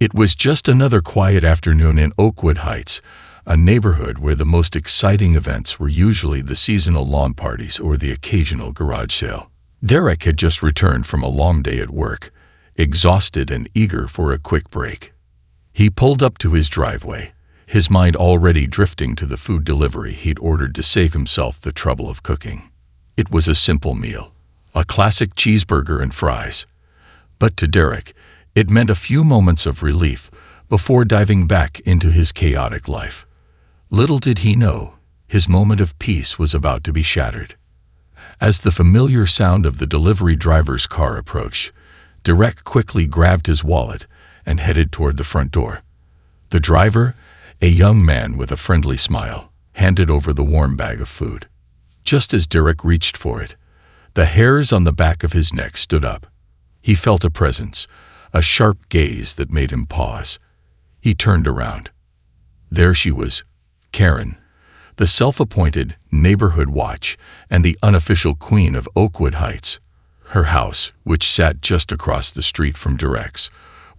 It was just another quiet afternoon in Oakwood Heights, a neighborhood where the most exciting events were usually the seasonal lawn parties or the occasional garage sale. Derek had just returned from a long day at work, exhausted and eager for a quick break. He pulled up to his driveway, his mind already drifting to the food delivery he'd ordered to save himself the trouble of cooking. It was a simple meal, a classic cheeseburger and fries. But to Derek, it meant a few moments of relief before diving back into his chaotic life. Little did he know, his moment of peace was about to be shattered. As the familiar sound of the delivery driver's car approached, Derek quickly grabbed his wallet and headed toward the front door. The driver, a young man with a friendly smile, handed over the warm bag of food. Just as Derek reached for it, the hairs on the back of his neck stood up. He felt a presence, a sharp gaze that made him pause. He turned around. There she was, Karen, the self-appointed neighborhood watch and the unofficial queen of Oakwood Heights. Her house, which sat just across the street from Derek's,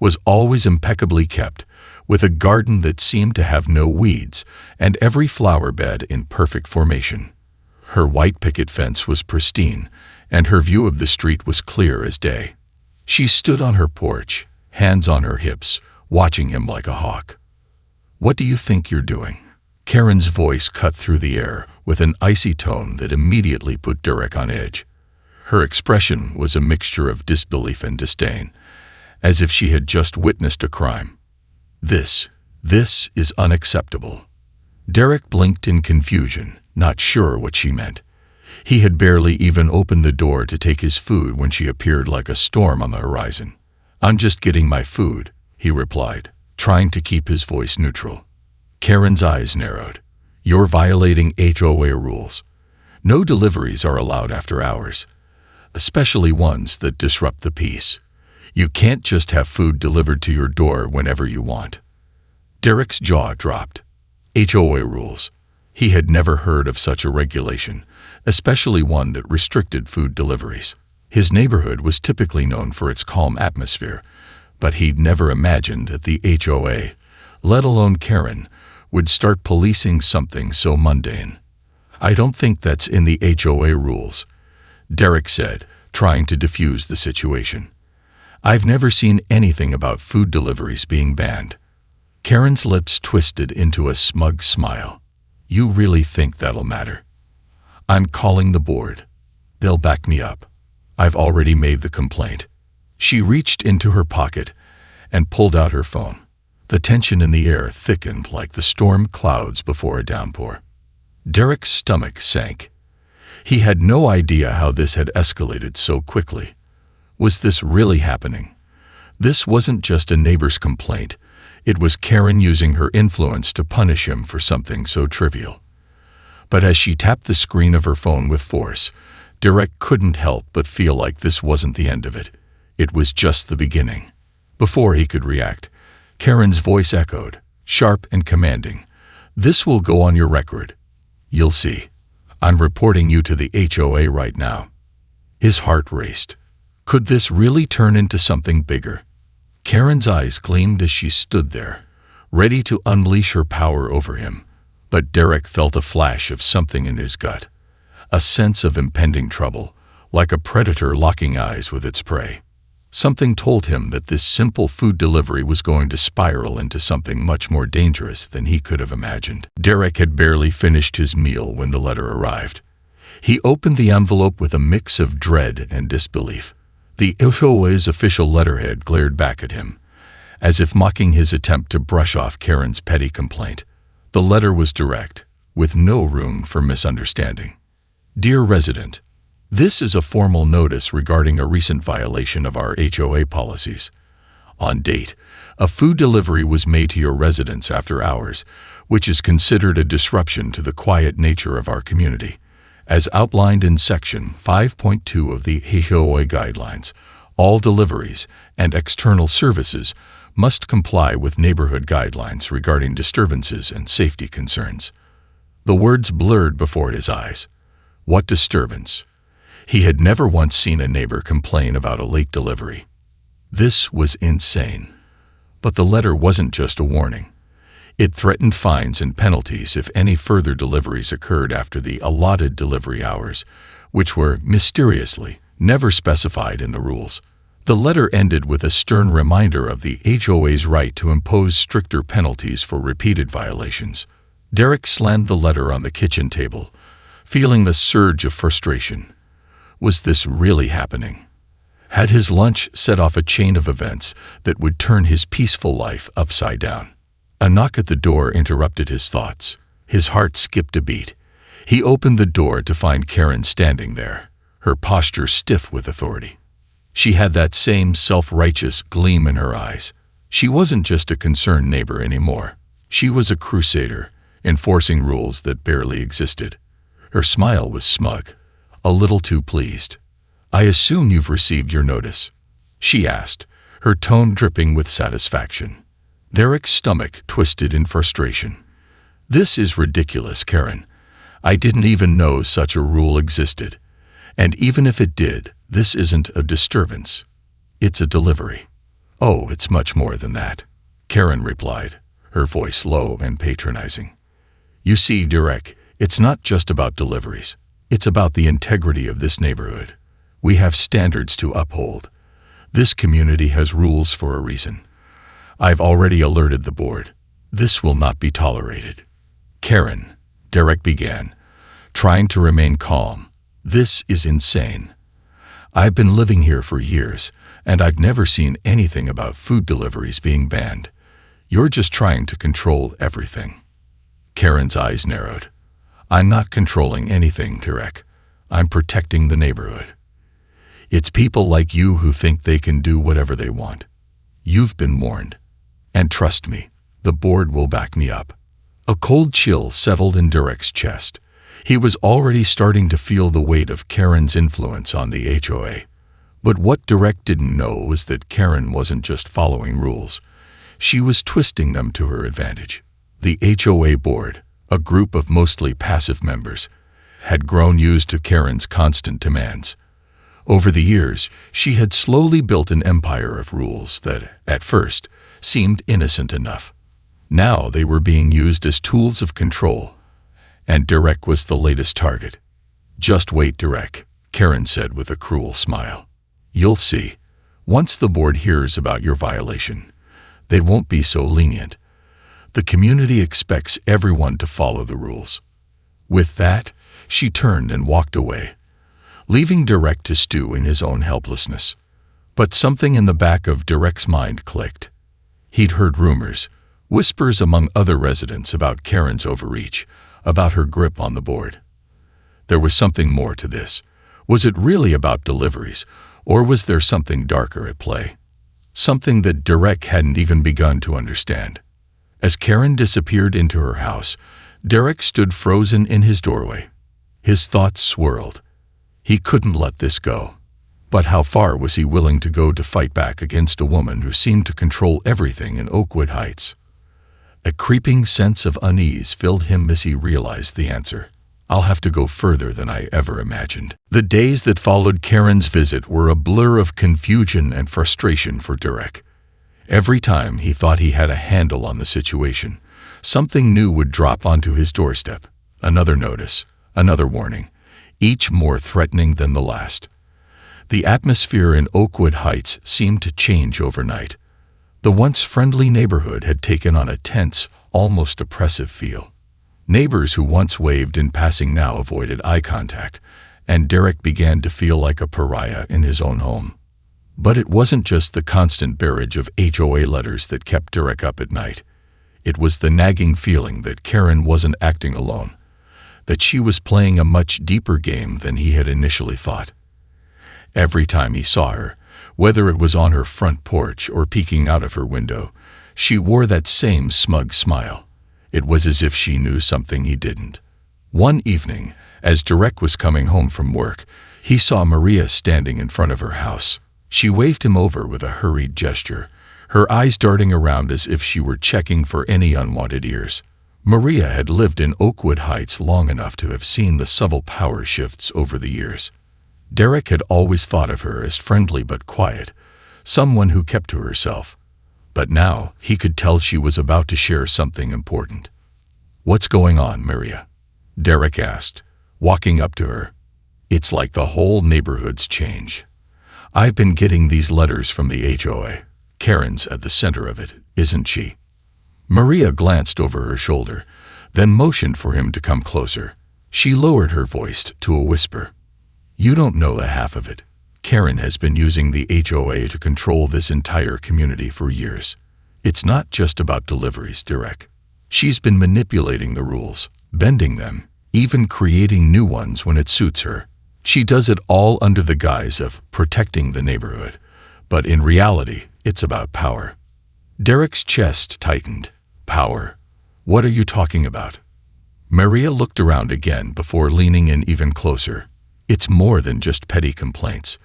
was always impeccably kept, with a garden that seemed to have no weeds and every flower bed in perfect formation. Her white picket fence was pristine, and her view of the street was clear as day. She stood on her porch, hands on her hips, watching him like a hawk. "What do you think you're doing?" Karen's voice cut through the air with an icy tone that immediately put Derek on edge. Her expression was a mixture of disbelief and disdain, as if she had just witnessed a crime. This is unacceptable." Derek blinked in confusion, not sure what she meant. He had barely even opened the door to take his food when she appeared like a storm on the horizon. "I'm just getting my food," he replied, trying to keep his voice neutral. Karen's eyes narrowed. "You're violating HOA rules. No deliveries are allowed after hours, especially ones that disrupt the peace. You can't just have food delivered to your door whenever you want." Derek's jaw dropped. HOA rules. He had never heard of such a regulation, especially one that restricted food deliveries. His neighborhood was typically known for its calm atmosphere, but he'd never imagined that the HOA, let alone Karen, would start policing something so mundane. "I don't think that's in the HOA rules," Derek said, trying to defuse the situation. "I've never seen anything about food deliveries being banned." Karen's lips twisted into a smug smile. "You really think that'll matter? I'm calling the board. They'll back me up. I've already made the complaint." She reached into her pocket and pulled out her phone. The tension in the air thickened like the storm clouds before a downpour. Derek's stomach sank. He had no idea how this had escalated so quickly. Was this really happening? This wasn't just a neighbor's complaint. It was Karen using her influence to punish him for something so trivial. But as she tapped the screen of her phone with force, Derek couldn't help but feel like this wasn't the end of it. It was just the beginning. Before he could react, Karen's voice echoed, sharp and commanding. "This will go on your record. You'll see. I'm reporting you to the HOA right now." His heart raced. Could this really turn into something bigger? Karen's eyes gleamed as she stood there, ready to unleash her power over him. But Derek felt a flash of something in his gut, a sense of impending trouble, like a predator locking eyes with its prey. Something told him that this simple food delivery was going to spiral into something much more dangerous than he could have imagined. Derek had barely finished his meal when the letter arrived. He opened the envelope with a mix of dread and disbelief. The HOA's official letterhead glared back at him, as if mocking his attempt to brush off Karen's petty complaint. The letter was direct, with no room for misunderstanding. "Dear resident, this is a formal notice regarding a recent violation of our HOA policies. On date, a food delivery was made to your residence after hours, which is considered a disruption to the quiet nature of our community. As outlined in Section 5.2 of the HOA guidelines, all deliveries and external services must comply with neighborhood guidelines regarding disturbances and safety concerns." The words blurred before his eyes. What disturbance? He had never once seen a neighbor complain about a late delivery. This was insane. But the letter wasn't just a warning. It threatened fines and penalties if any further deliveries occurred after the allotted delivery hours, which were, mysteriously, never specified in the rules. The letter ended with a stern reminder of the HOA's right to impose stricter penalties for repeated violations. Derek slammed the letter on the kitchen table, feeling a surge of frustration. Was this really happening? Had his lunch set off a chain of events that would turn his peaceful life upside down? A knock at the door interrupted his thoughts. His heart skipped a beat. He opened the door to find Karen standing there, her posture stiff with authority. She had that same self-righteous gleam in her eyes. She wasn't just a concerned neighbor anymore. She was a crusader, enforcing rules that barely existed. Her smile was smug, a little too pleased. "I assume you've received your notice," she asked, her tone dripping with satisfaction. Derek's stomach twisted in frustration. "This is ridiculous, Karen. I didn't even know such a rule existed. And even if it did, this isn't a disturbance. It's a delivery." "Oh, it's much more than that," Karen replied, her voice low and patronizing. "You see, Derek, it's not just about deliveries. It's about the integrity of this neighborhood. We have standards to uphold. This community has rules for a reason. I've already alerted the board. This will not be tolerated." "Karen," Derek began, trying to remain calm, "this is insane. I've been living here for years, and I've never seen anything about food deliveries being banned. You're just trying to control everything." Karen's eyes narrowed. "I'm not controlling anything, Derek. I'm protecting the neighborhood. It's people like you who think they can do whatever they want. You've been warned. And trust me, the board will back me up." A cold chill settled in Derek's chest. He was already starting to feel the weight of Karen's influence on the HOA. But what Derek didn't know was that Karen wasn't just following rules. She was twisting them to her advantage. The HOA board, a group of mostly passive members, had grown used to Karen's constant demands. Over the years, she had slowly built an empire of rules that, at first, seemed innocent enough. Now they were being used as tools of control, and Derek was the latest target. "Just wait, Derek," Karen said with a cruel smile. "You'll see. Once the board hears about your violation, they won't be so lenient. The community expects everyone to follow the rules." With that, she turned and walked away, leaving Derek to stew in his own helplessness. But something in the back of Derek's mind clicked. He'd heard rumors, whispers among other residents about Karen's overreach, about her grip on the board. There was something more to this. Was it really about deliveries, or was there something darker at play? Something that Derek hadn't even begun to understand. As Karen disappeared into her house, Derek stood frozen in his doorway. His thoughts swirled. He couldn't let this go. But how far was he willing to go to fight back against a woman who seemed to control everything in Oakwood Heights? A creeping sense of unease filled him as he realized the answer. "I'll have to go further than I ever imagined." The days that followed Karen's visit were a blur of confusion and frustration for Derek. Every time he thought he had a handle on the situation, something new would drop onto his doorstep. Another notice, another warning, each more threatening than the last. The atmosphere in Oakwood Heights seemed to change overnight. The once friendly neighborhood had taken on a tense, almost oppressive feel. Neighbors who once waved in passing now avoided eye contact, and Derek began to feel like a pariah in his own home. But it wasn't just the constant barrage of HOA letters that kept Derek up at night. It was the nagging feeling that Karen wasn't acting alone, that she was playing a much deeper game than he had initially thought. Every time he saw her, whether it was on her front porch or peeking out of her window, she wore that same smug smile. It was as if she knew something he didn't. One evening, as Derek was coming home from work, he saw Maria standing in front of her house. She waved him over with a hurried gesture, her eyes darting around as if she were checking for any unwanted ears. Maria had lived in Oakwood Heights long enough to have seen the subtle power shifts over the years. Derek had always thought of her as friendly but quiet, someone who kept to herself. But now he could tell she was about to share something important. "What's going on, Maria?" Derek asked, walking up to her. "It's like the whole neighborhood's changed. I've been getting these letters from the HOA. Karen's at the center of it, isn't she?" Maria glanced over her shoulder, then motioned for him to come closer. She lowered her voice to a whisper. "You don't know the half of it. Karen has been using the HOA to control this entire community for years. It's not just about deliveries, Derek. She's been manipulating the rules, bending them, even creating new ones when it suits her. She does it all under the guise of protecting the neighborhood, but in reality, it's about power." Derek's chest tightened. "Power? What are you talking about?" Maria looked around again before leaning in even closer. "It's more than just petty complaints.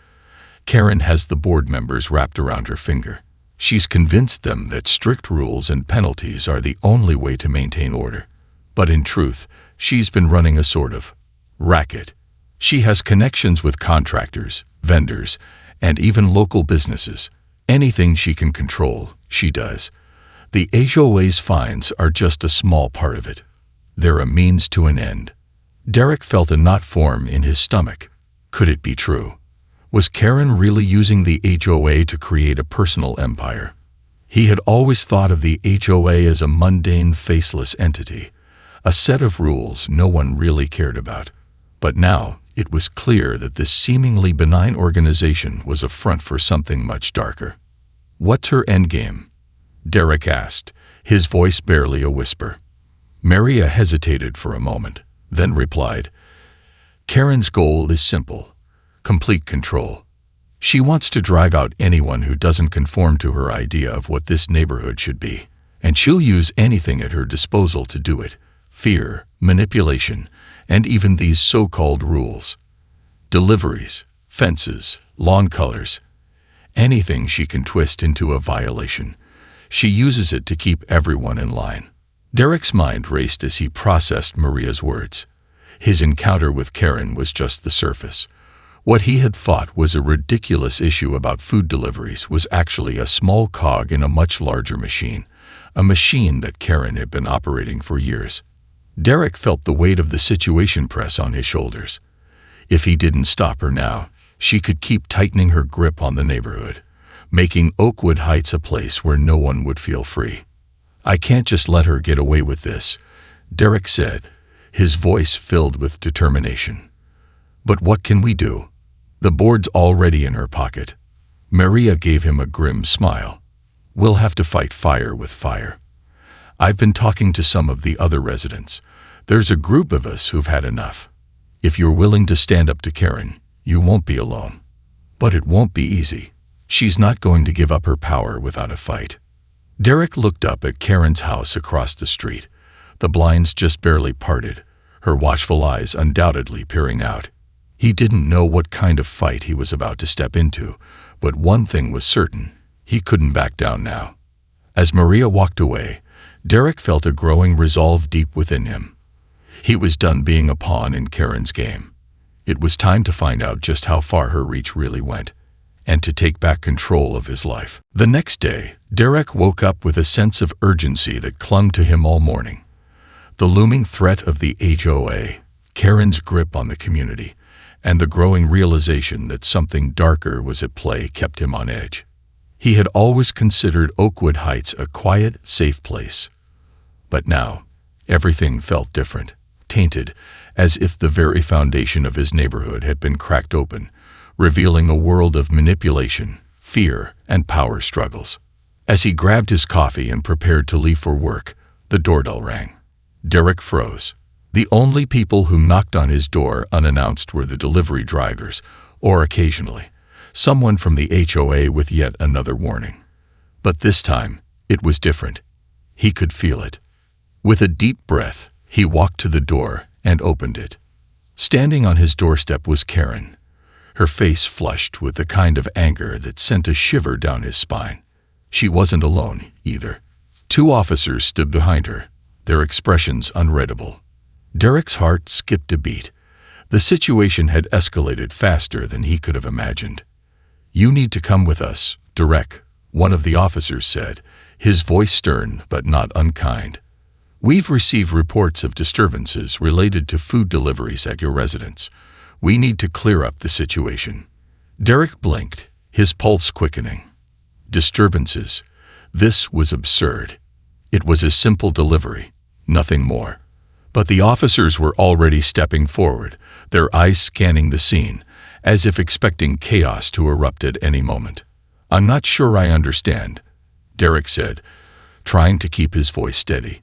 Karen has the board members wrapped around her finger. She's convinced them that strict rules and penalties are the only way to maintain order. But in truth, she's been running a sort of racket. She has connections with contractors, vendors, and even local businesses. Anything she can control, she does. The HOA's fines are just a small part of it. They're a means to an end." Derek felt a knot form in his stomach. Could it be true? Was Karen really using the HOA to create a personal empire? He had always thought of the HOA as a mundane, faceless entity, a set of rules no one really cared about. But now, it was clear that this seemingly benign organization was a front for something much darker. "What's her endgame?" Derek asked, his voice barely a whisper. Maria hesitated for a moment, then replied, "Karen's goal is simple: complete control. She wants to drive out anyone who doesn't conform to her idea of what this neighborhood should be, and she'll use anything at her disposal to do it: fear, manipulation, and even these so-called rules. Deliveries, fences, lawn colors. Anything she can twist into a violation. She uses it to keep everyone in line." Derek's mind raced as he processed Maria's words. His encounter with Karen was just the surface. What he had thought was a ridiculous issue about food deliveries was actually a small cog in a much larger machine, a machine that Karen had been operating for years. Derek felt the weight of the situation press on his shoulders. If he didn't stop her now, she could keep tightening her grip on the neighborhood, making Oakwood Heights a place where no one would feel free. "I can't just let her get away with this," Derek said, his voice filled with determination. "But what can we do? The board's already in her pocket." Maria gave him a grim smile. "We'll have to fight fire with fire. I've been talking to some of the other residents. There's a group of us who've had enough. If you're willing to stand up to Karen, you won't be alone. But it won't be easy. She's not going to give up her power without a fight." Derek looked up at Karen's house across the street, the blinds just barely parted, her watchful eyes undoubtedly peering out. He didn't know what kind of fight he was about to step into, but one thing was certain: he couldn't back down now. As Maria walked away, Derek felt a growing resolve deep within him. He was done being a pawn in Karen's game. It was time to find out just how far her reach really went, and to take back control of his life. The next day, Derek woke up with a sense of urgency that clung to him all morning. The looming threat of the HOA, Karen's grip on the community, and the growing realization that something darker was at play kept him on edge. He had always considered Oakwood Heights a quiet, safe place. But now, everything felt different, tainted, as if the very foundation of his neighborhood had been cracked open, revealing a world of manipulation, fear, and power struggles. As he grabbed his coffee and prepared to leave for work, the doorbell rang. Derek froze. The only people who knocked on his door unannounced were the delivery drivers, or occasionally, someone from the HOA with yet another warning. But this time, it was different. He could feel it. With a deep breath, he walked to the door and opened it. Standing on his doorstep was Karen, her face flushed with the kind of anger that sent a shiver down his spine. She wasn't alone, either. 2 officers stood behind her, their expressions unreadable. Derek's heart skipped a beat. The situation had escalated faster than he could have imagined. "You need to come with us, Derek," one of the officers said, his voice stern but not unkind. "We've received reports of disturbances related to food deliveries at your residence. We need to clear up the situation." Derek blinked, his pulse quickening. Disturbances. This was absurd. It was a simple delivery, nothing more. But the officers were already stepping forward, their eyes scanning the scene, as if expecting chaos to erupt at any moment. "I'm not sure I understand," Derek said, trying to keep his voice steady.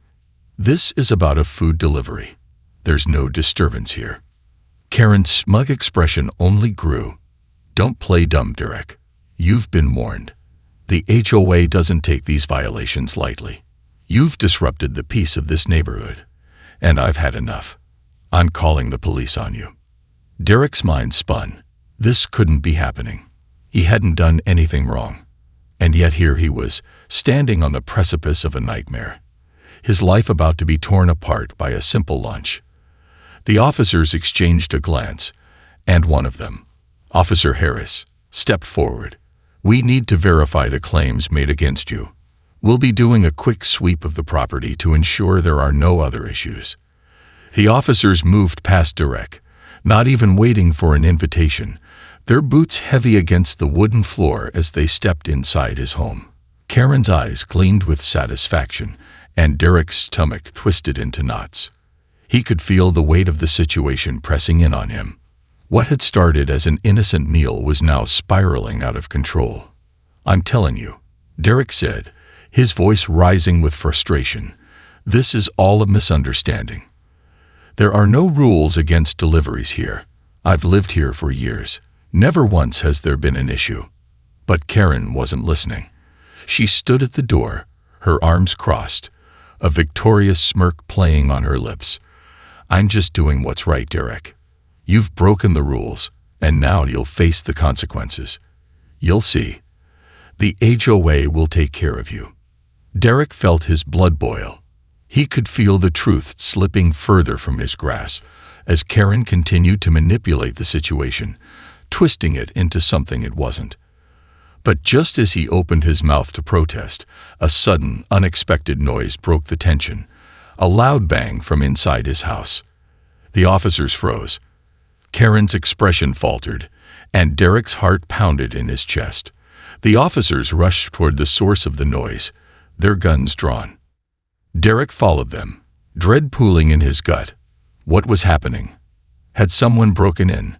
"This is about a food delivery. There's no disturbance here." Karen's smug expression only grew. "Don't play dumb, Derek. You've been warned. The HOA doesn't take these violations lightly. You've disrupted the peace of this neighborhood, and I've had enough. I'm calling the police on you." Derek's mind spun. This couldn't be happening. He hadn't done anything wrong. And yet here he was, standing on the precipice of a nightmare, his life about to be torn apart by a simple lunch. The officers exchanged a glance, and one of them, Officer Harris, stepped forward. "We need to verify the claims made against you. We'll be doing a quick sweep of the property to ensure there are no other issues." The officers moved past Derek, not even waiting for an invitation, their boots heavy against the wooden floor as they stepped inside his home. Karen's eyes gleamed with satisfaction, and Derek's stomach twisted into knots. He could feel the weight of the situation pressing in on him. What had started as an innocent meal was now spiraling out of control. "I'm telling you," Derek said, his voice rising with frustration, "this is all a misunderstanding. There are no rules against deliveries here. I've lived here for years. Never once has there been an issue." But Karen wasn't listening. She stood at the door, her arms crossed, a victorious smirk playing on her lips. "I'm just doing what's right, Derek. You've broken the rules, and now you'll face the consequences. You'll see. The HOA will take care of you." Derek felt his blood boil. He could feel the truth slipping further from his grasp as Karen continued to manipulate the situation, twisting it into something it wasn't. But just as he opened his mouth to protest, a sudden, unexpected noise broke the tension, a loud bang from inside his house. The officers froze. Karen's expression faltered, and Derek's heart pounded in his chest. The officers rushed toward the source of the noise, their guns drawn. Derek followed them, dread pooling in his gut. What was happening? Had someone broken in?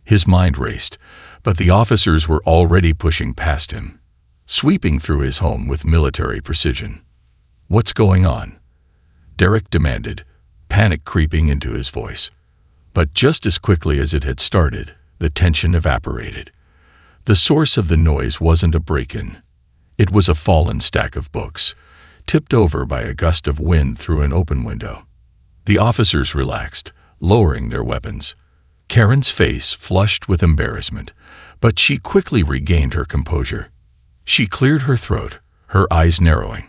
His mind raced, but the officers were already pushing past him, sweeping through his home with military precision. "What's going on?" Derek demanded, panic creeping into his voice. But just as quickly as it had started, the tension evaporated. The source of the noise wasn't a break-in. It was a fallen stack of books, tipped over by a gust of wind through an open window. The officers relaxed, lowering their weapons. Karen's face flushed with embarrassment, but she quickly regained her composure. She cleared her throat, her eyes narrowing.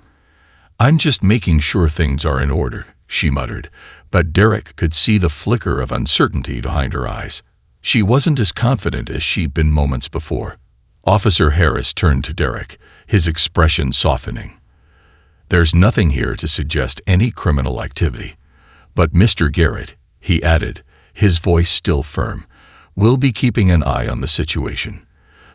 "I'm just making sure things are in order," she muttered, but Derek could see the flicker of uncertainty behind her eyes. She wasn't as confident as she'd been moments before. Officer Harris turned to Derek, his expression softening. "There's nothing here to suggest any criminal activity. But Mr. Garrett," he added, his voice still firm, "will be keeping an eye on the situation.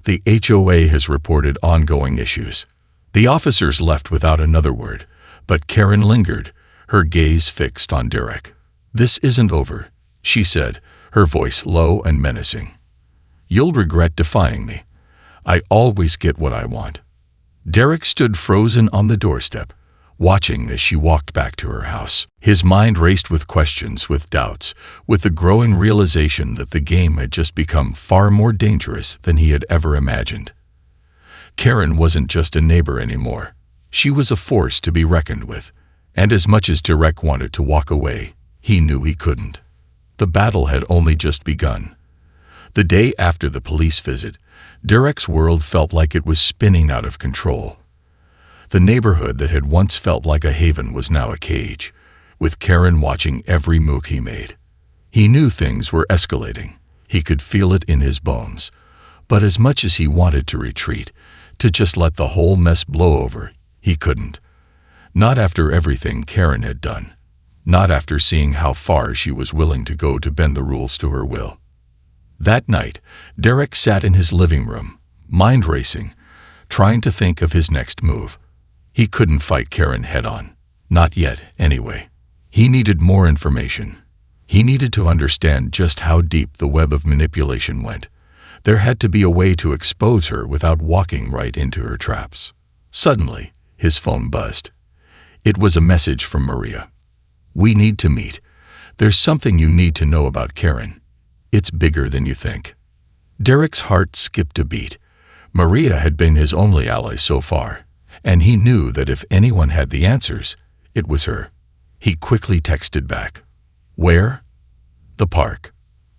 The HOA has reported ongoing issues." The officers left without another word, but Karen lingered, her gaze fixed on Derek. "This isn't over," she said, her voice low and menacing. "You'll regret defying me. I always get what I want." Derek stood frozen on the doorstep, watching as she walked back to her house. His mind raced with questions, with doubts, with the growing realization that the game had just become far more dangerous than he had ever imagined. Karen wasn't just a neighbor anymore. She was a force to be reckoned with, and as much as Derek wanted to walk away, he knew he couldn't. The battle had only just begun. The day after the police visit, Derek's world felt like it was spinning out of control. The neighborhood that had once felt like a haven was now a cage, with Karen watching every move he made. He knew things were escalating. He could feel it in his bones. But as much as he wanted to retreat, to just let the whole mess blow over, He couldn't. Not after everything Karen had done. Not after seeing how far she was willing to go to bend the rules to her will. That night, Derek sat in his living room, mind racing, trying to think of his next move. He couldn't fight Karen head-on. Not yet, anyway. He needed more information. He needed to understand just how deep the web of manipulation went. There had to be a way to expose her without walking right into her traps. Suddenly, his phone buzzed. It was a message from Maria. "We need to meet. There's something you need to know about Karen. It's bigger than you think." Derek's heart skipped a beat. Maria had been his only ally so far, and he knew that if anyone had the answers, it was her. He quickly texted back. "Where?" "The park.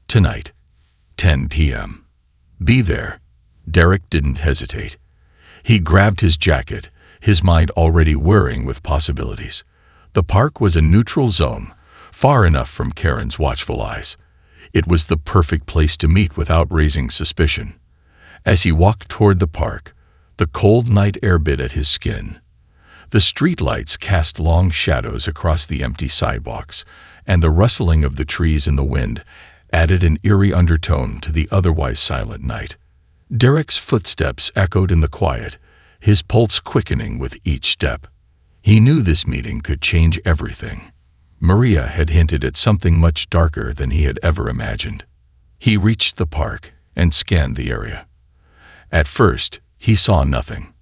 Tonight. 10 p.m. Be there." Derek didn't hesitate. He grabbed his jacket, his mind already whirring with possibilities. The park was a neutral zone, far enough from Karen's watchful eyes. It was the perfect place to meet without raising suspicion. As he walked toward the park, the cold night air bit at his skin. The streetlights cast long shadows across the empty sidewalks, and the rustling of the trees in the wind added an eerie undertone to the otherwise silent night. Derek's footsteps echoed in the quiet, his pulse quickening with each step. He knew this meeting could change everything. Maria had hinted at something much darker than he had ever imagined. He reached the park and scanned the area. At first, he saw nothing.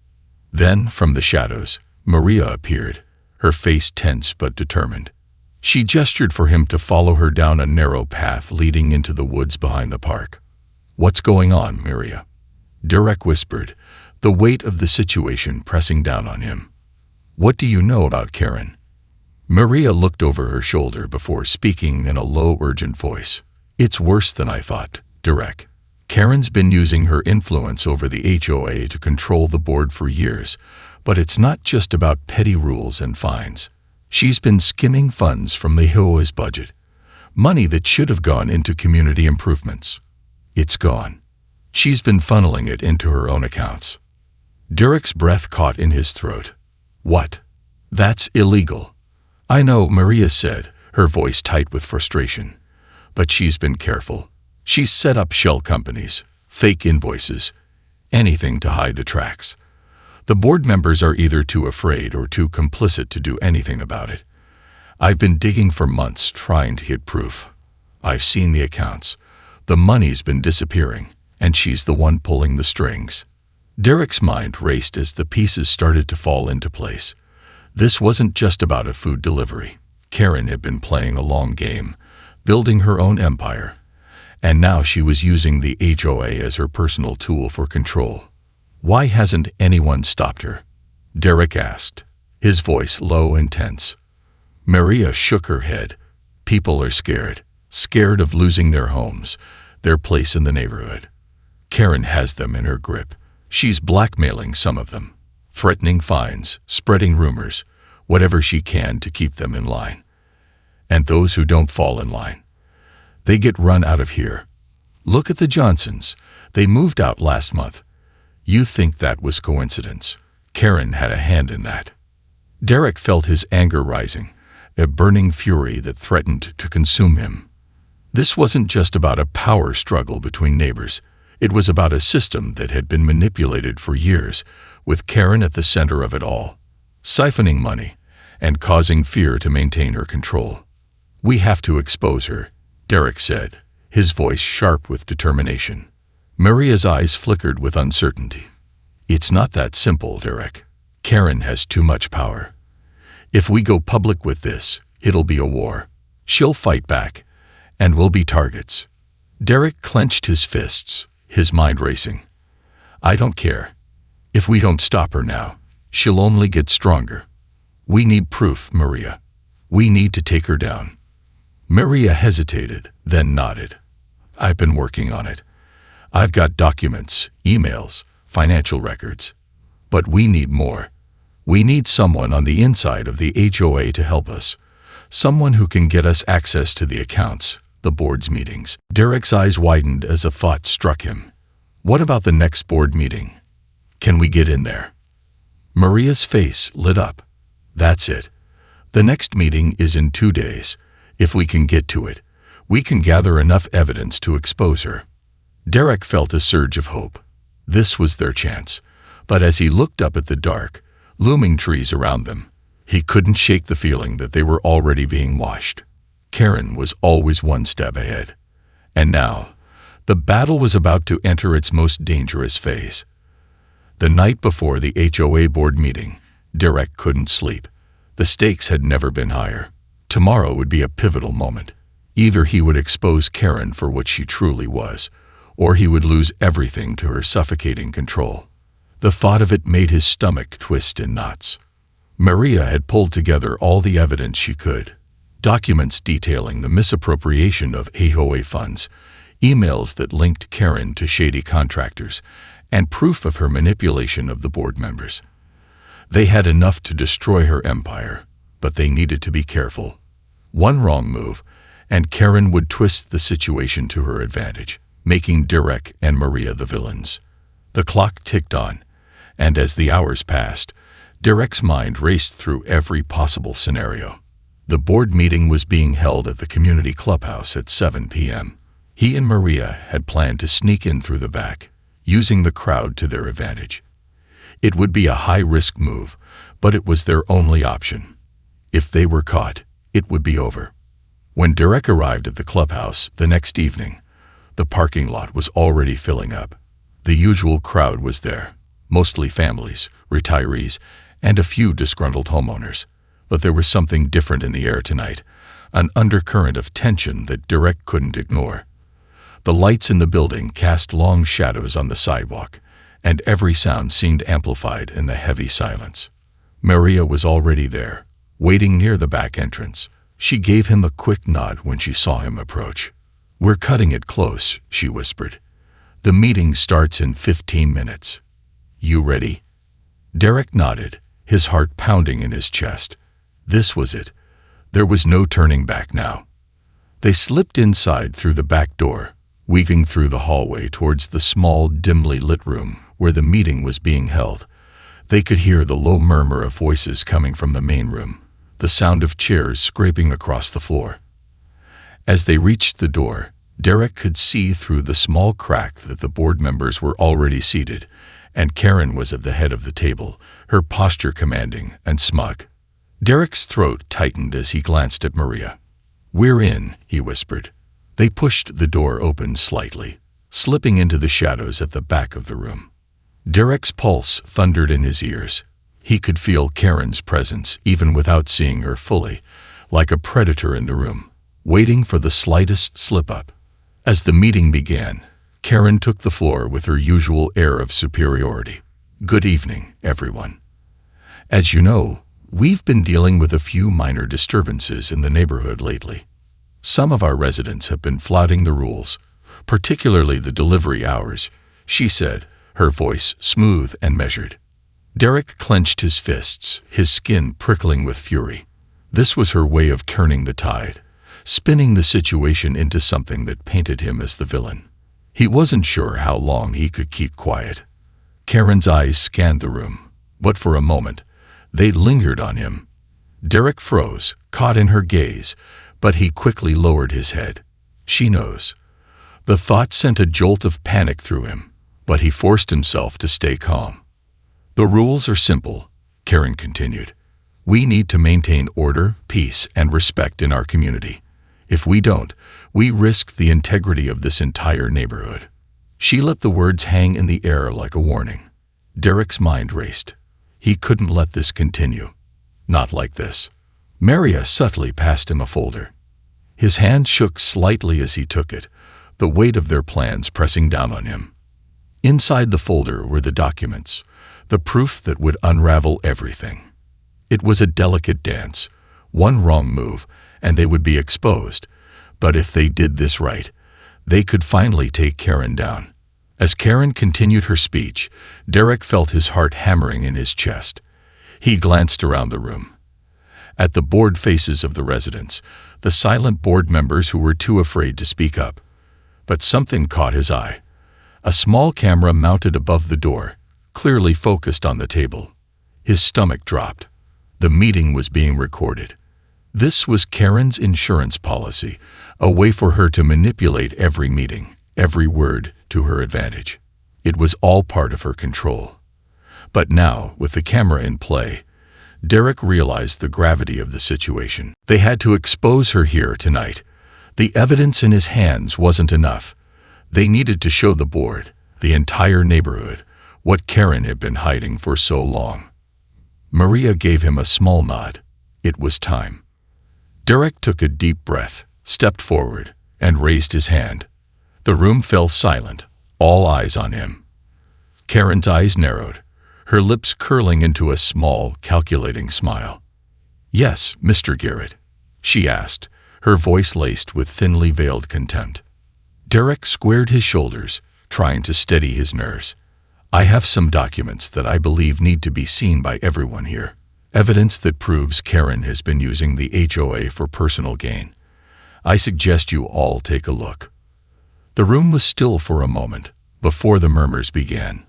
Then, from the shadows, Maria appeared, her face tense but determined. She gestured for him to follow her down a narrow path leading into the woods behind the park. "What's going on, Maria?" Derek whispered, the weight of the situation pressing down on him. "What do you know about Karen?" Maria looked over her shoulder before speaking in a low, urgent voice. "It's worse than I thought, Derek. Karen's been using her influence over the HOA to control the board for years, but it's not just about petty rules and fines. She's been skimming funds from the HOA's budget, money that should have gone into community improvements. It's gone. She's been funneling it into her own accounts." Derek's breath caught in his throat. "What? That's illegal." "I know," Maria said, her voice tight with frustration. "But she's been careful. She's set up shell companies, fake invoices, anything to hide the tracks. The board members are either too afraid or too complicit to do anything about it. I've been digging for months trying to get proof. I've seen the accounts. The money's been disappearing, and she's the one pulling the strings." Derek's mind raced as the pieces started to fall into place. This wasn't just about a food delivery. Karen had been playing a long game, building her own empire, and now she was using the HOA as her personal tool for control. "Why hasn't anyone stopped her?" Derek asked, his voice low and tense. Maria shook her head. "People are scared of losing their homes, their place in the neighborhood. Karen has them in her grip. She's blackmailing some of them, threatening fines, spreading rumors, whatever she can to keep them in line. And those who don't fall in line, they get run out of here. Look at the Johnsons. They moved out last month. You think that was coincidence? Karen had a hand in that." Derek felt his anger rising, a burning fury that threatened to consume him. This wasn't just about a power struggle between neighbors. It was about a system that had been manipulated for years, with Karen at the center of it all, siphoning money and causing fear to maintain her control. "We have to expose her," Derek said, his voice sharp with determination. Maria's eyes flickered with uncertainty. "It's not that simple, Derek. Karen has too much power. If we go public with this, it'll be a war. She'll fight back, and we'll be targets." Derek clenched his fists, his mind racing. "I don't care. If we don't stop her now, she'll only get stronger. We need proof, Maria. We need to take her down." Maria hesitated, then nodded. "I've been working on it. I've got documents, emails, financial records. But we need more. We need someone on the inside of the HOA to help us. Someone who can get us access to the accounts, the board's meetings." Derek's eyes widened as a thought struck him. "What about the next board meeting? Can we get in there?" Maria's face lit up. That's it. The next meeting is in 2 days. If we can get to it, we can gather enough evidence to expose her. Derek felt a surge of hope. This was their chance. But as he looked up at the dark, looming trees around them, he couldn't shake the feeling that they were already being washed. Karen was always one step ahead. And now, the battle was about to enter its most dangerous phase. The night before the HOA board meeting, Derek couldn't sleep. The stakes had never been higher. Tomorrow would be a pivotal moment. Either he would expose Karen for what she truly was, or he would lose everything to her suffocating control. The thought of it made his stomach twist in knots. Maria had pulled together all the evidence she could. Documents detailing the misappropriation of HOA funds, emails that linked Karen to shady contractors, and proof of her manipulation of the board members. They had enough to destroy her empire, but they needed to be careful. One wrong move, and Karen would twist the situation to her advantage, making Derek and Maria the villains. The clock ticked on, and as the hours passed, Derek's mind raced through every possible scenario. The board meeting was being held at the community clubhouse at 7 p.m. He and Maria had planned to sneak in through the back, using the crowd to their advantage. It would be a high-risk move, but it was their only option. If they were caught, it would be over. When Derek arrived at the clubhouse the next evening, the parking lot was already filling up. The usual crowd was there, mostly families, retirees, and a few disgruntled homeowners. But there was something different in the air tonight, an undercurrent of tension that Derek couldn't ignore. The lights in the building cast long shadows on the sidewalk, and every sound seemed amplified in the heavy silence. Maria was already there, waiting near the back entrance. She gave him a quick nod when she saw him approach. "We're cutting it close," she whispered. "The meeting starts in 15 minutes. You ready?" Derek nodded, his heart pounding in his chest. This was it. There was no turning back now. They slipped inside through the back door, weaving through the hallway towards the small, dimly lit room where the meeting was being held. They could hear the low murmur of voices coming from the main room, the sound of chairs scraping across the floor. As they reached the door, Derek could see through the small crack that the board members were already seated, and Karen was at the head of the table, her posture commanding and smug. Derek's throat tightened as he glanced at Maria. "We're in," he whispered. They pushed the door open slightly, slipping into the shadows at the back of the room. Derek's pulse thundered in his ears. He could feel Karen's presence even without seeing her fully, like a predator in the room, waiting for the slightest slip-up. As the meeting began, Karen took the floor with her usual air of superiority. "Good evening, everyone. As you know, we've been dealing with a few minor disturbances in the neighborhood lately. Some of our residents have been flouting the rules, particularly the delivery hours," she said, her voice smooth and measured. Derek clenched his fists, his skin prickling with fury. This was her way of turning the tide, spinning the situation into something that painted him as the villain. He wasn't sure how long he could keep quiet. Karen's eyes scanned the room, but for a moment, they lingered on him. Derek froze, caught in her gaze, but he quickly lowered his head. "She knows." The thought sent a jolt of panic through him, but he forced himself to stay calm. "The rules are simple," Karen continued. "We need to maintain order, peace, and respect in our community. If we don't, we risk the integrity of this entire neighborhood." She let the words hang in the air like a warning. Derek's mind raced. He couldn't let this continue. Not like this. Maria subtly passed him a folder. His hand shook slightly as he took it, the weight of their plans pressing down on him. Inside the folder were the documents, the proof that would unravel everything. It was a delicate dance. One wrong move, and they would be exposed. But if they did this right, they could finally take Karen down. As Karen continued her speech, Derek felt his heart hammering in his chest. He glanced around the room. At the bored faces of the residents, the silent board members who were too afraid to speak up. But something caught his eye. A small camera mounted above the door, clearly focused on the table. His stomach dropped. The meeting was being recorded. This was Karen's insurance policy, a way for her to manipulate every meeting, every word, to her advantage. It was all part of her control. But now, with the camera in play, Derek realized the gravity of the situation. They had to expose her here tonight. The evidence in his hands wasn't enough. They needed to show the board, the entire neighborhood, what Karen had been hiding for so long. Maria gave him a small nod. It was time. Derek took a deep breath, stepped forward, and raised his hand. The room fell silent, all eyes on him. Karen's eyes narrowed, her lips curling into a small, calculating smile. "Yes, Mr. Garrett," she asked, her voice laced with thinly veiled contempt. Derek squared his shoulders, trying to steady his nerves. "I have some documents that I believe need to be seen by everyone here. Evidence that proves Karen has been using the HOA for personal gain. I suggest you all take a look." The room was still for a moment, before the murmurs began.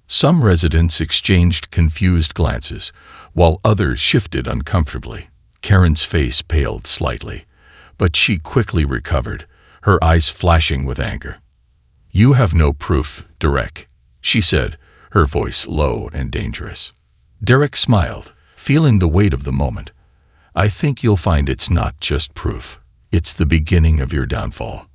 Some residents exchanged confused glances, while others shifted uncomfortably. Karen's face paled slightly, but she quickly recovered, her eyes flashing with anger. "You have no proof, Derek," she said, her voice low and dangerous. Derek smiled, feeling the weight of the moment. "I think you'll find it's not just proof. It's the beginning of your downfall."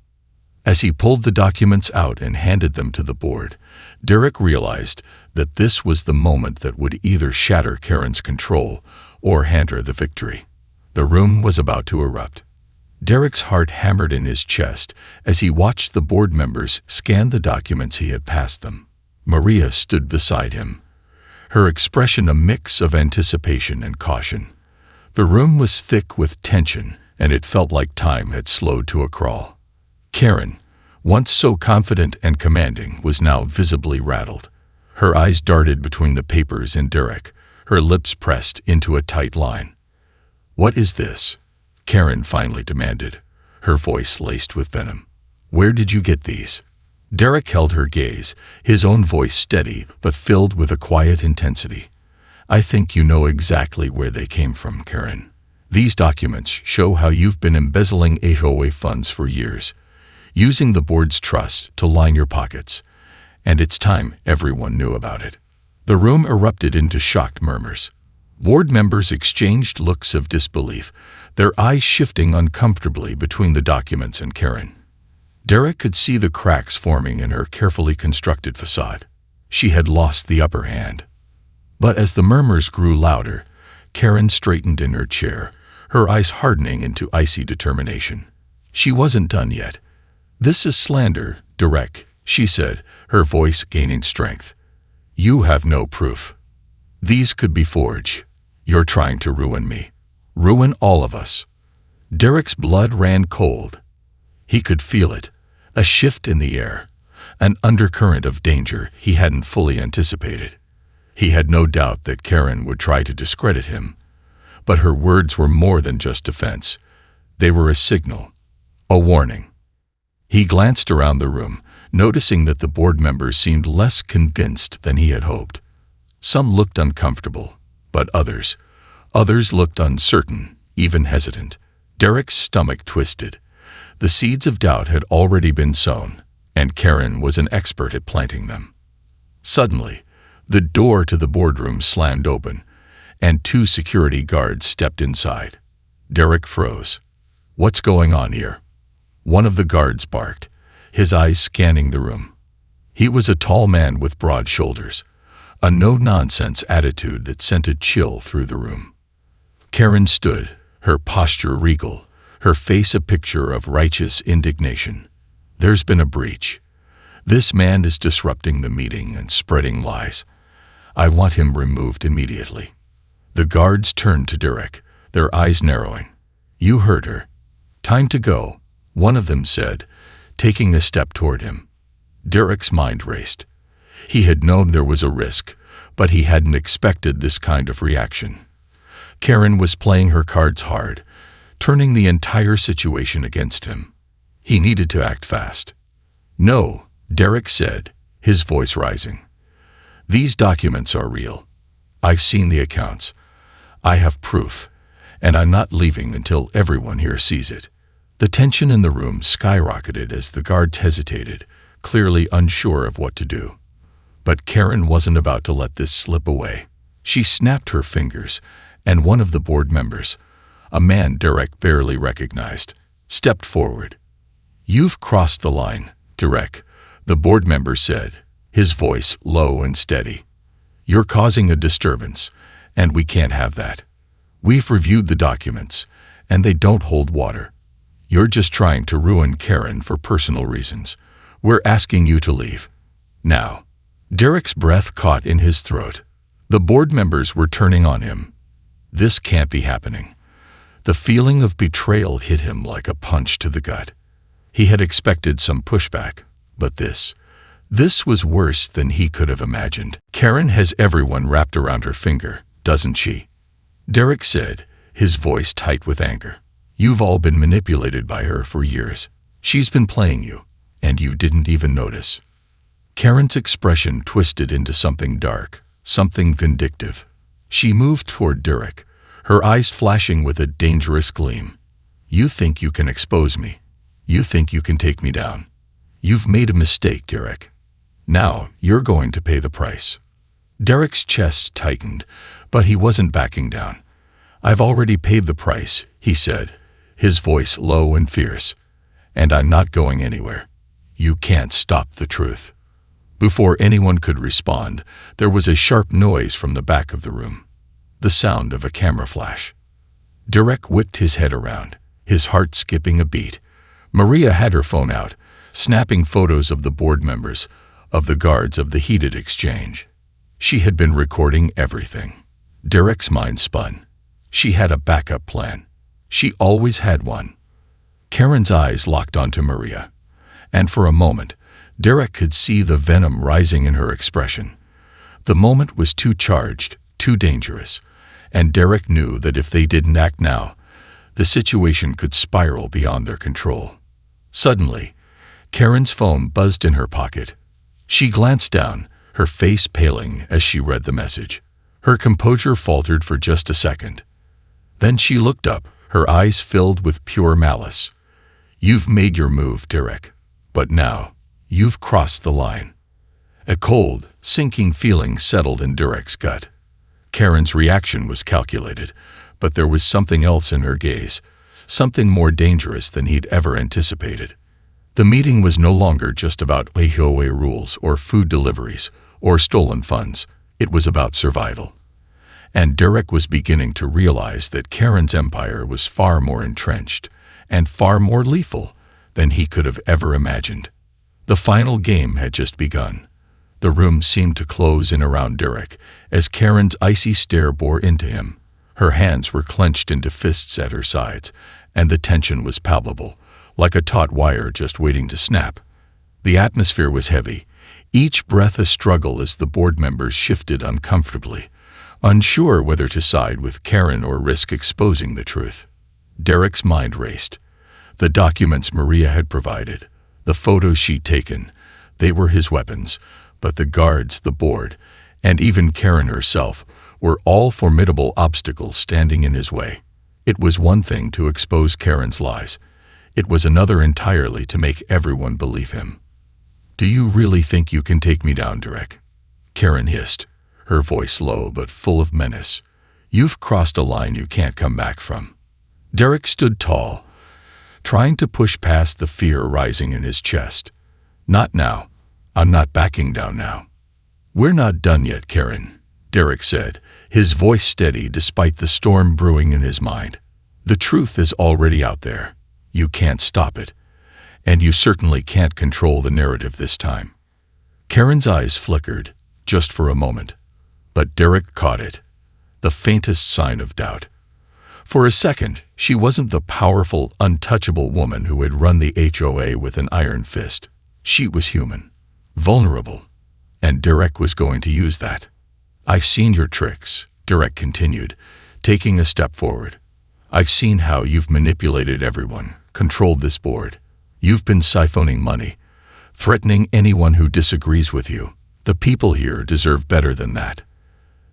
As he pulled the documents out and handed them to the board, Derek realized that this was the moment that would either shatter Karen's control or hand her the victory. The room was about to erupt. Derek's heart hammered in his chest as he watched the board members scan the documents he had passed them. Maria stood beside him, her expression a mix of anticipation and caution. The room was thick with tension, and it felt like time had slowed to a crawl. Karen, once so confident and commanding, was now visibly rattled. Her eyes darted between the papers and Derek, her lips pressed into a tight line. "What is this?" Karen finally demanded, her voice laced with venom. "Where did you get these?" Derek held her gaze, his own voice steady but filled with a quiet intensity. "I think you know exactly where they came from, Karen. These documents show how you've been embezzling HOA funds for years, using the board's trust to line your pockets, and it's time everyone knew about it." The room erupted into shocked murmurs. Board members exchanged looks of disbelief, their eyes shifting uncomfortably between the documents and Karen. Derek could see the cracks forming in her carefully constructed facade. She had lost the upper hand. But as the murmurs grew louder, Karen straightened in her chair, her eyes hardening into icy determination. She wasn't done yet. "This is slander, Derek," she said, her voice gaining strength. "You have no proof. These could be forged. You're trying to ruin me. Ruin all of us." Derek's blood ran cold. He could feel it, a shift in the air, an undercurrent of danger he hadn't fully anticipated. He had no doubt that Karen would try to discredit him, but her words were more than just defense. They were a signal, a warning. He glanced around the room, noticing that the board members seemed less convinced than he had hoped. Some looked uncomfortable, but others looked uncertain, even hesitant. Derek's stomach twisted. The seeds of doubt had already been sown, and Karen was an expert at planting them. Suddenly, the door to the boardroom slammed open, and 2 security guards stepped inside. Derek froze. "What's going on here?" One of the guards barked, his eyes scanning the room. He was a tall man with broad shoulders, a no-nonsense attitude that sent a chill through the room. Karen stood, her posture regal, her face a picture of righteous indignation. "There's been a breach. This man is disrupting the meeting and spreading lies. I want him removed immediately." The guards turned to Derek, their eyes narrowing. "You heard her. Time to go," one of them said, taking a step toward him. Derek's mind raced. He had known there was a risk, but he hadn't expected this kind of reaction. Karen was playing her cards hard, turning the entire situation against him. He needed to act fast. "No," Derek said, his voice rising. "These documents are real. I've seen the accounts. I have proof, and I'm not leaving until everyone here sees it." The tension in the room skyrocketed as the guards hesitated, clearly unsure of what to do. But Karen wasn't about to let this slip away. She snapped her fingers, and one of the board members, a man Derek barely recognized, stepped forward. "You've crossed the line, Derek," the board member said, his voice low and steady. "You're causing a disturbance, and we can't have that. We've reviewed the documents, and they don't hold water. You're just trying to ruin Karen for personal reasons. We're asking you to leave. Now." Derek's breath caught in his throat. The board members were turning on him. This can't be happening. The feeling of betrayal hit him like a punch to the gut. He had expected some pushback, but this was worse than he could have imagined. "Karen has everyone wrapped around her finger, doesn't she?" Derek said, his voice tight with anger. "You've all been manipulated by her for years. She's been playing you, and you didn't even notice." Karen's expression twisted into something dark, something vindictive. She moved toward Derek, her eyes flashing with a dangerous gleam. "You think you can expose me? You think you can take me down? You've made a mistake, Derek. Now you're going to pay the price." Derek's chest tightened, but he wasn't backing down. "I've already paid the price," he said, his voice low and fierce. "And I'm not going anywhere. You can't stop the truth." Before anyone could respond, there was a sharp noise from the back of the room. The sound of a camera flash. Derek whipped his head around, his heart skipping a beat. Maria had her phone out, snapping photos of the board members, of the guards, of the heated exchange. She had been recording everything. Derek's mind spun. She had a backup plan. She always had one. Karen's eyes locked onto Maria, and for a moment, Derek could see the venom rising in her expression. The moment was too charged, too dangerous, and Derek knew that if they didn't act now, the situation could spiral beyond their control. Suddenly, Karen's phone buzzed in her pocket. She glanced down, her face paling as she read the message. Her composure faltered for just a second. Then she looked up, her eyes filled with pure malice. "You've made your move, Derek, but now you've crossed the line." A cold, sinking feeling settled in Derek's gut. Karen's reaction was calculated, but there was something else in her gaze, something more dangerous than he'd ever anticipated. The meeting was no longer just about HOA rules or food deliveries or stolen funds. It was about survival. And Derek was beginning to realize that Karen's empire was far more entrenched and far more lethal than he could have ever imagined. The final game had just begun. The room seemed to close in around Derek as Karen's icy stare bore into him. Her hands were clenched into fists at her sides, and the tension was palpable, like a taut wire just waiting to snap. The atmosphere was heavy, each breath a struggle as the board members shifted uncomfortably, unsure whether to side with Karen or risk exposing the truth. Derek's mind raced. The documents Maria had provided, the photos she'd taken, they were his weapons, but the guards, the board, and even Karen herself were all formidable obstacles standing in his way. It was one thing to expose Karen's lies. It was another entirely to make everyone believe him. "Do you really think you can take me down, Derek?" Karen hissed, her voice low but full of menace. "You've crossed a line you can't come back from." Derek stood tall, trying to push past the fear rising in his chest. "Not now. I'm not backing down now." "We're not done yet, Karen," Derek said, his voice steady despite the storm brewing in his mind. "The truth is already out there. You can't stop it. And you certainly can't control the narrative this time." Karen's eyes flickered, just for a moment. But Derek caught it. The faintest sign of doubt. For a second, she wasn't the powerful, untouchable woman who had run the HOA with an iron fist. She was human, vulnerable, and Derek was going to use that. "I've seen your tricks," Derek continued, taking a step forward. "I've seen how you've manipulated everyone, controlled this board. You've been siphoning money, threatening anyone who disagrees with you. The people here deserve better than that.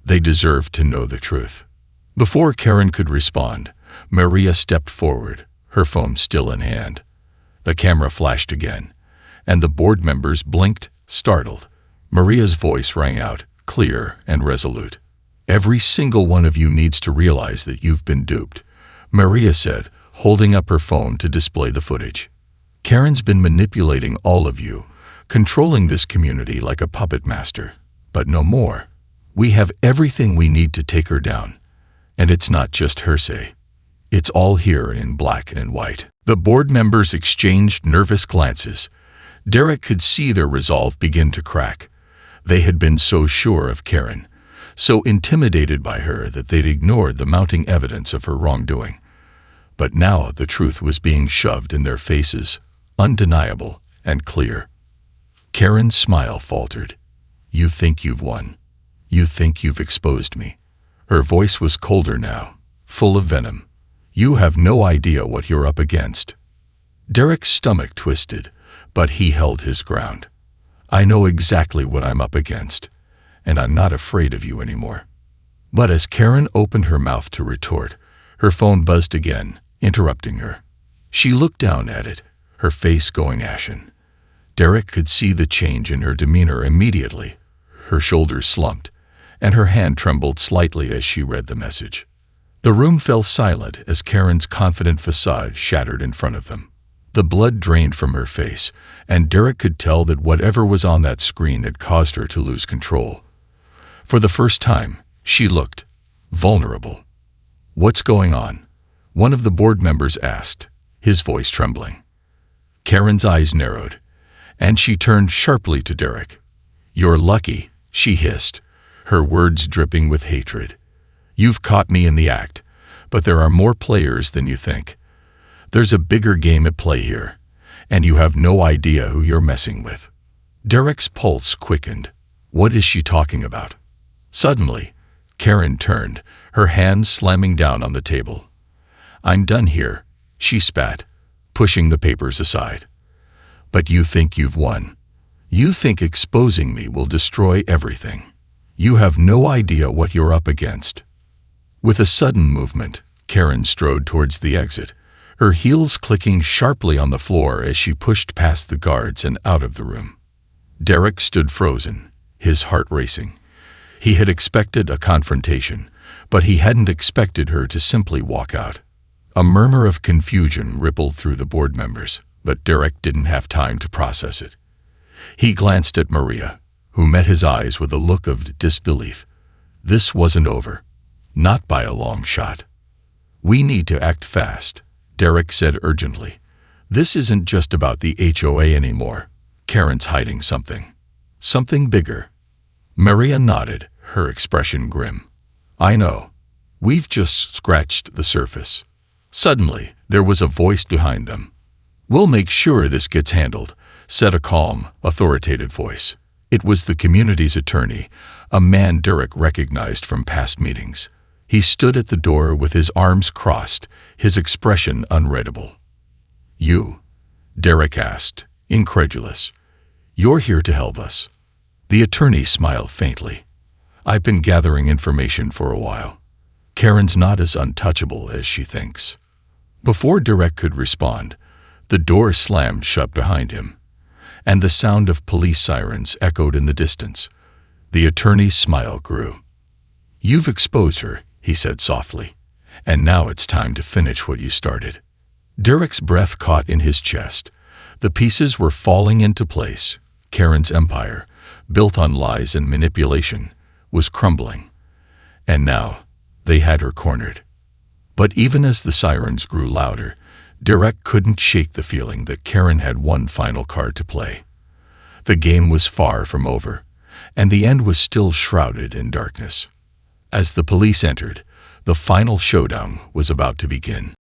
They deserved to know the truth. Before Karen could respond, Maria stepped forward, her phone still in hand. The camera flashed again, and the board members blinked, startled. Maria's voice rang out, clear and resolute. "Every single one of you needs to realize that you've been duped," Maria said, holding up her phone to display the footage. "Karen's been manipulating all of you, controlling this community like a puppet master. But no more. We have everything we need to take her down. And it's not just hearsay. It's all here in black and white." The board members exchanged nervous glances. Derek could see their resolve begin to crack. They had been so sure of Karen, so intimidated by her that they'd ignored the mounting evidence of her wrongdoing. But now the truth was being shoved in their faces, undeniable and clear. Karen's smile faltered. "You think you've won. You think you've exposed me." Her voice was colder now, full of venom. "You have no idea what you're up against." Derek's stomach twisted, but he held his ground. "I know exactly what I'm up against, and I'm not afraid of you anymore." But as Karen opened her mouth to retort, her phone buzzed again, interrupting her. She looked down at it, her face going ashen. Derek could see the change in her demeanor immediately. Her shoulders slumped, and her hand trembled slightly as she read the message. The room fell silent as Karen's confident facade shattered in front of them. The blood drained from her face, and Derek could tell that whatever was on that screen had caused her to lose control. For the first time, she looked vulnerable. "What's going on?" one of the board members asked, his voice trembling. Karen's eyes narrowed, and she turned sharply to Derek. "You're lucky," she hissed, her words dripping with hatred. "You've caught me in the act, but there are more players than you think. There's a bigger game at play here, and you have no idea who you're messing with." Derek's pulse quickened. What is she talking about? Suddenly, Karen turned, her hands slamming down on the table. "I'm done here," she spat, pushing the papers aside. "But you think you've won. You think exposing me will destroy everything. You have no idea what you're up against." With a sudden movement, Karen strode towards the exit, her heels clicking sharply on the floor as she pushed past the guards and out of the room. Derek stood frozen, his heart racing. He had expected a confrontation, but he hadn't expected her to simply walk out. A murmur of confusion rippled through the board members, but Derek didn't have time to process it. He glanced at Maria, who met his eyes with a look of disbelief. This wasn't over. Not by a long shot. "We need to act fast," Derek said urgently. "This isn't just about the HOA anymore. Karen's hiding something. Something bigger." Maria nodded, her expression grim. "I know. We've just scratched the surface." Suddenly, there was a voice behind them. "We'll make sure this gets handled," said a calm, authoritative voice. It was the community's attorney, a man Derek recognized from past meetings. He stood at the door with his arms crossed, his expression unreadable. "You?" Derek asked, incredulous. "You're here to help us." The attorney smiled faintly. "I've been gathering information for a while. Karen's not as untouchable as she thinks." Before Derek could respond, the door slammed shut behind him, and the sound of police sirens echoed in the distance. The attorney's smile grew. "You've exposed her," he said softly, "and now it's time to finish what you started." Derek's breath caught in his chest. The pieces were falling into place. Karen's empire, built on lies and manipulation, was crumbling. And now, they had her cornered. But even as the sirens grew louder, Derek couldn't shake the feeling that Karen had one final card to play. The game was far from over, and the end was still shrouded in darkness. As the police entered, the final showdown was about to begin.